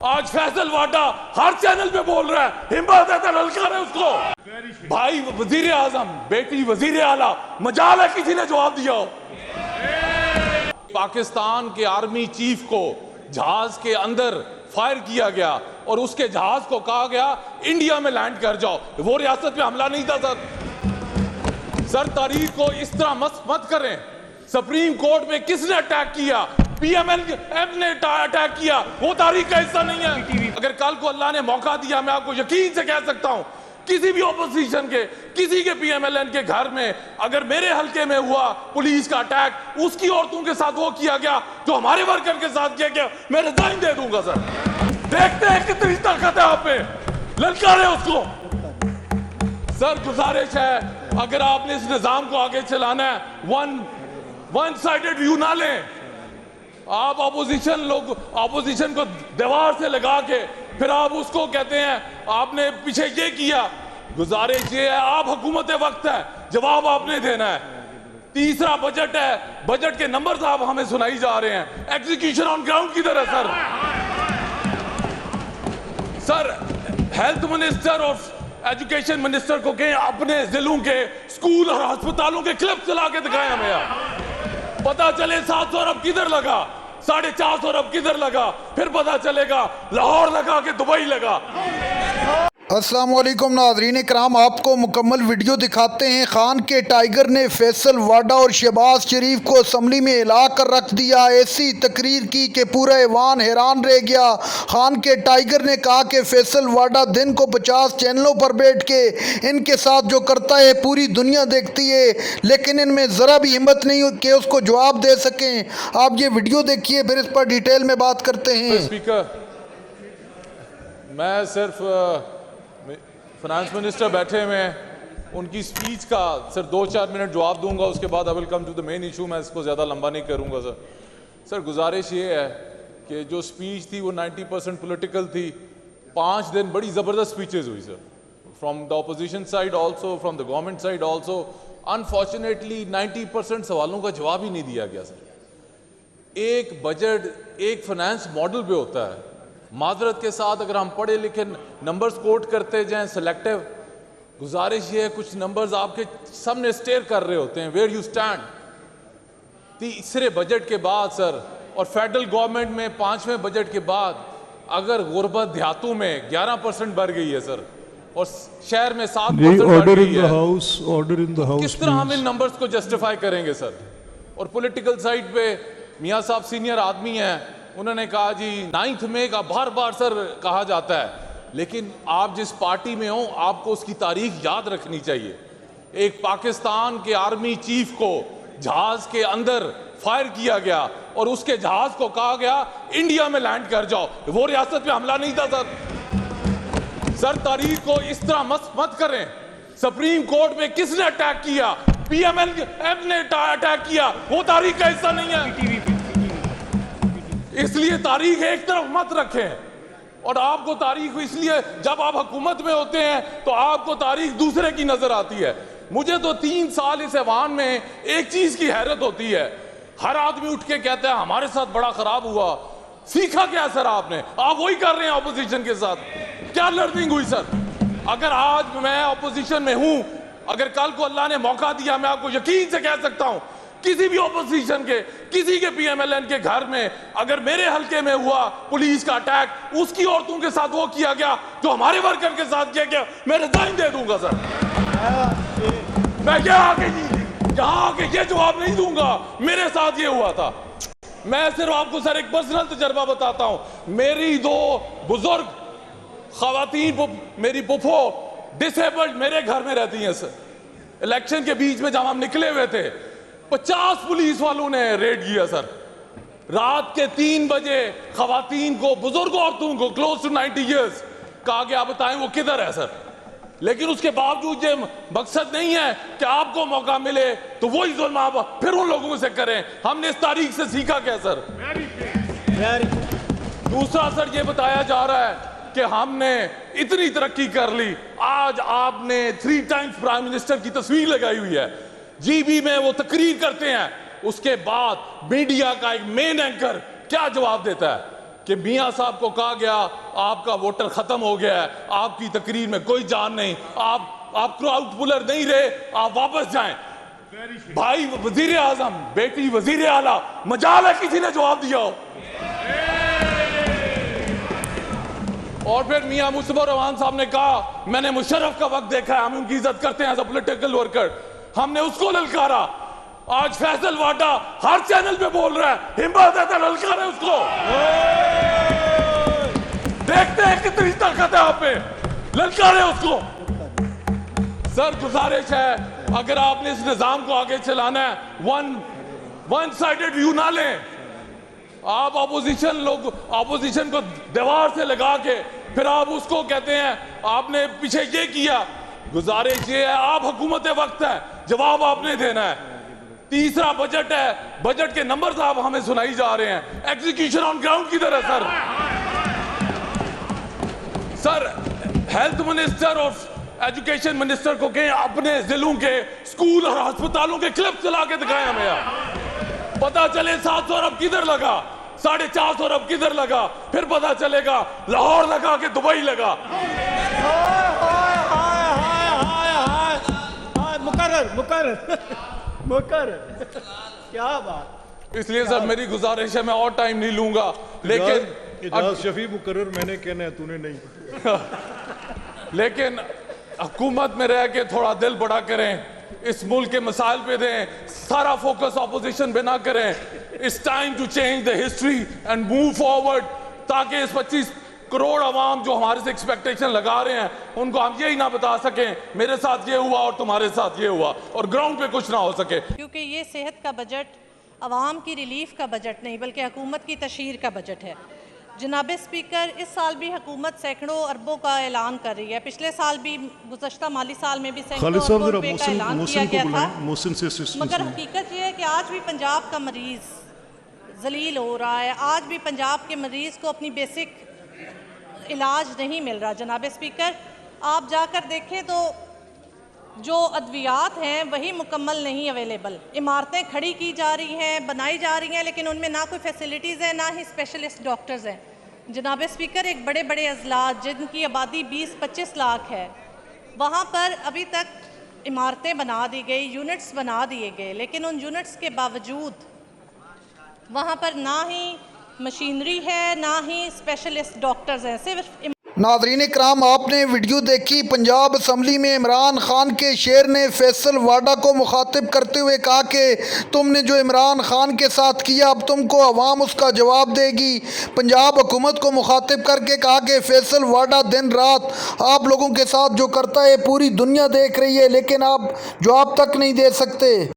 आज फैसल वाडा हर चैनल पे बोल रहा है, हिम्मत है तो ललकार है उसको। भाई वजीर आजम, बेटी वजीर आला, मजाल है किसी ने जवाब दिया हो। पाकिस्तान के आर्मी चीफ को जहाज के अंदर फायर किया गया और उसके जहाज को कहा गया इंडिया में लैंड कर जाओ। वो रियासत पे हमला नहीं था सर। तारीख को इस तरह मत करें। सुप्रीम कोर्ट में किसने अटैक किया? पीएमएल ने अटैक किया। वो तारीख का हिस्सा नहीं है। अगर कल को अल्लाह ने मौका दिया, मैं आपको यकीन से कह सकता हूं, किसी भी ऑपोजिशन के, किसी के पीएमएलएन के घर में अगर मेरे हल्के में हुआ पुलिस का अटैक, उसकी औरतों के साथ वो किया गया जो हमारे वर्कर के साथ किया गया, मैं रिजाइन दे दूंगा सर। देखते हैं कितनी ताकत है आप पे, ललकारे उसको। सर गुजारिश है, अगर आपने इस निजाम को आगे चलाना है, वन साइडेड व्यू ना लें। आप ऑपोजिशन को दीवार से लगा के फिर आप उसको कहते हैं आपने पीछे ये किया। गुजारिश ये है, आप हुकूमत वक्त है, जवाब आपने देना है। तीसरा बजट है, बजट के नंबर्स आप हमें सुनाई जा रहे हैं, एग्जीक्यूशन ऑन ग्राउंड किधर है सर? सर हेल्थ मिनिस्टर और एजुकेशन मिनिस्टर को कहें अपने जिलों के स्कूल और अस्पतालों के क्लिप चला के दिखाएं हमें यार। पता चले 700 अरब किधर लगा, 450 अरब किधर लगा, फिर पता चलेगा लाहौर लगा के दुबई लगा। अस्सलाम वालेकुम नाज़रीन इकराम, आपको मुकम्मल वीडियो दिखाते हैं। खान के टाइगर ने फैसल वाडा और शहबाज शरीफ को असम्बली में हिला कर रख दिया। ऐसी तकरीर की कि पूरा ऐवान हैरान रह गया। खान के टाइगर ने कहा कि फैसल वाडा दिन को 50 चैनलों पर बैठ के इनके साथ जो करता है पूरी दुनिया देखती है, लेकिन इनमें ज़रा भी हिम्मत नहीं कि उसको जवाब दे सकें। आप ये वीडियो देखिए, फिर इस पर डिटेल में बात करते हैं। स्पीकर, मैं सिर्फ फाइनेंस मिनिस्टर बैठे हुए हैं, उनकी स्पीच का सर 2-4 मिनट जवाब दूंगा, उसके बाद I will come to the main issue. मैं इसको ज़्यादा लंबा नहीं करूंगा सर। गुजारिश ये है कि जो स्पीच थी वो 90% पॉलिटिकल थी। 5 दिन बड़ी ज़बरदस्त स्पीचेस हुई sir, from the opposition side also, from the government side also. Unfortunately 90% सवालों का जवाब ही नहीं दिया गया सर। एक बजट एक फाइनेंस मॉडल पे होता है। माजरत के साथ अगर हम पढ़े लिखे नंबर्स कोट करते जाएं सिलेक्टिव, गुजारिश ये है कुछ नंबर्स आपके सामने स्टेयर कर रहे होते हैं वेयर यू स्टैंड। तीसरे बजट के बाद सर और फेडरल गवर्नमेंट में 5वें बजट के बाद अगर गुर्बत देहातों में 11% बढ़ गई है सर और शहर में 7% बढ़ गई है, किस तरह हम इन नंबर्स को जस्टिफाई करेंगे सर? और पॉलिटिकल साइड पे मियाँ साहब सीनियर आदमी हैं, उन्होंने कहा जी 9 मई का बार बार सर कहा जाता है, लेकिन आप जिस पार्टी में हो आपको उसकी तारीख याद रखनी चाहिए। एक पाकिस्तान के आर्मी चीफ को जहाज के अंदर फायर किया गया और उसके जहाज को कहा गया इंडिया में लैंड कर जाओ। वो रियासत पे हमला नहीं था सर। तारीख को इस तरह मत करें। सुप्रीम कोर्ट में किसने अटैक किया? पीएमएल ने अटैक किया। वो तारीख का हिस्सा नहीं है, इसलिए तारीख एक तरफ मत रखें। और आपको तारीख इसलिए, जब आप हुकूमत में होते हैं तो आपको तारीख दूसरे की नजर आती है। मुझे तो 3 साल इस ऐवान में एक चीज की हैरत होती है, हर आदमी उठ के कहता है हमारे साथ बड़ा खराब हुआ। सीखा क्या सर आपने? आप वही कर रहे हैं ऑपोजिशन के साथ। क्या लर्निंग हुई सर? अगर आज मैं ऑपोजिशन में हूं, अगर कल को अल्लाह ने मौका दिया, मैं आपको यकीन से कह सकता हूं, किसी भी ऑपोजिशन के, किसी के पीएमएलएन के घर में अगर मेरे हल्के में हुआ पुलिस का अटैक, उसकी औरतों के साथ वो किया गया जो हमारे वर्कर के साथ किया गया, मैं रिजाइन दे दूंगा सर। मैं यहाँ आके ये जवाब नहीं दूंगा मेरे साथ ये हुआ था। मैं सिर्फ आपको सर एक पर्सनल तजर्बा बताता हूं। मेरी 2 बुजुर्ग खवातीन, मेरी पुफो डिसेबल्ड मेरे घर में रहती हैं सर। इलेक्शन के बीच में जब हम निकले हुए थे, 50 पुलिस वालों ने रेड किया सर। रात के 3 बजे खवातीन को, बुजुर्ग औरतों को क्लोज टू 90 इयर्स कहा गया बताएं वो किधर है सर। लेकिन उसके बावजूद ये मकसद नहीं है कि आपको मौका मिले तो वही जुल्म आप फिर उन लोगों से करें। हमने इस तारीख से सीखा क्या सर? दूसरा सर ये बताया जा रहा है कि हमने इतनी तरक्की कर ली। आज आपने 3 टाइम्स प्राइम मिनिस्टर की तस्वीर लगाई हुई है, जीबी में वो तकरीर करते हैं, उसके बाद मीडिया का एक मेन एंकर क्या जवाब देता है कि मियां साहब को कहा गया आपका वोटर खत्म हो गया है, आपकी तकरीर में कोई जान नहीं, आप क्राउड पुलर नहीं रहे, आप वापस जाएं। भाई वजीर आजम, बेटी वजीर आला, मजाल है किसी ने जवाब दिया हो। और फिर मियां मुस्तफा रवान साहब ने कहा मैंने मुशर्रफ का वक्त देखा है, हम उनकी इज्जत करते हैं एज अ पॉलिटिकल वर्कर, हमने उसको ललकारा। आज फैसल वाडा हर चैनल पे बोल रहा है, हिम्मत है तो ललकारे उसको। देखते हैं कितनी ताकत है आप में, ललकारे उसको। सर गुजारिश है, अगर आपने इस निजाम को आगे चलाना है, वन साइडेड व्यू ना लें। आप ऑपोजिशन को दीवार से लगा के फिर आप उसको कहते हैं आपने पीछे ये किया। गुजारिश ये है, आप हुकूमत वक्त है, जवाब आपने देना है। तीसरा बजट है, बजट के नंबर्स आप हमें सुनाई जा रहे हैं, एग्जीक्यूशन ऑन ग्राउंड किधर है सर? सर हेल्थ मिनिस्टर और एजुकेशन मिनिस्टर को कहें अपने जिलों के स्कूल और अस्पतालों के क्लिप चला के दिखाएं हमें यार, पता चले 700 अरब किधर लगा, 450 अरब किधर लगा, फिर पता चलेगा लाहौर लगा के दुबई लगा। मुकर्रर क्या बात। इसलिए सर मेरी गुजारिश है, मैं और टाइम नहीं लूंगा, लेकिन शफी मुकर्रर मैंने कहना है, तूने नहीं। लेकिन हुकूमत में रह के थोड़ा दिल बड़ा करें, इस मुल्क के मसाइल पे दें, सारा फोकस ऑपोजिशन पे ना करें। It's time to change the history and move forward, ताकि इस 25 करोड़ अवाम जो हमारे से एक्सपेक्टेशन लगा रहे हैं उनको हम यही ना बता सकें मेरे साथ ये हुआ और तुम्हारे साथ ये हुआ, और ग्राउंड पे कुछ ना हो सके। क्योंकि ये सेहत का बजट अवाम की रिलीफ का बजट नहीं बल्कि हुकूमत की तशहीर का बजट है। जनाब स्पीकर, इस साल भी हुकूमत सैकड़ों अरबों का ऐलान कर रही है, पिछले साल भी, गुज़श्ता माली साल में भी सैकड़ों अरबों रुपए का ऐलान किया गया था। मगर हकीकत यह है कि आज भी पंजाब का मरीज़ जलील हो रहा है, आज भी पंजाब के मरीज़ को अपनी बेसिक इलाज नहीं मिल रहा। जनाब स्पीकर, आप जाकर देखें तो जो अद्वियात हैं वही मुकम्मल नहीं अवेलेबल, इमारतें खड़ी की जा रही हैं, बनाई जा रही हैं, लेकिन उनमें ना कोई फैसिलिटीज़ हैं, ना ही स्पेशलिस्ट डॉक्टर्स हैं। जनाब स्पीकर, एक बड़े बड़े अजलात जिनकी आबादी 20-25 लाख है, वहाँ पर अभी तक इमारतें बना दी गई, यूनिट्स बना दिए गए, लेकिन उन यूनिट्स के बावजूद वहाँ पर ना ही मशीनरी है, ना ही स्पेशलिस्ट डॉक्टर्स हैं, सिर्फ। नाज़रीन इकराम, आपने वीडियो देखी। पंजाब असम्बली में इमरान खान के शेर ने फैसल वाडा को मुखातिब करते हुए कहा कि तुमने जो इमरान खान के साथ किया अब तुमको अवाम उसका जवाब देगी। पंजाब हुकूमत को मुखातिब करके कहा कि फैसल वाडा दिन रात आप लोगों के साथ जो करता है पूरी दुनिया देख रही है, लेकिन आप जवाब तक नहीं दे सकते।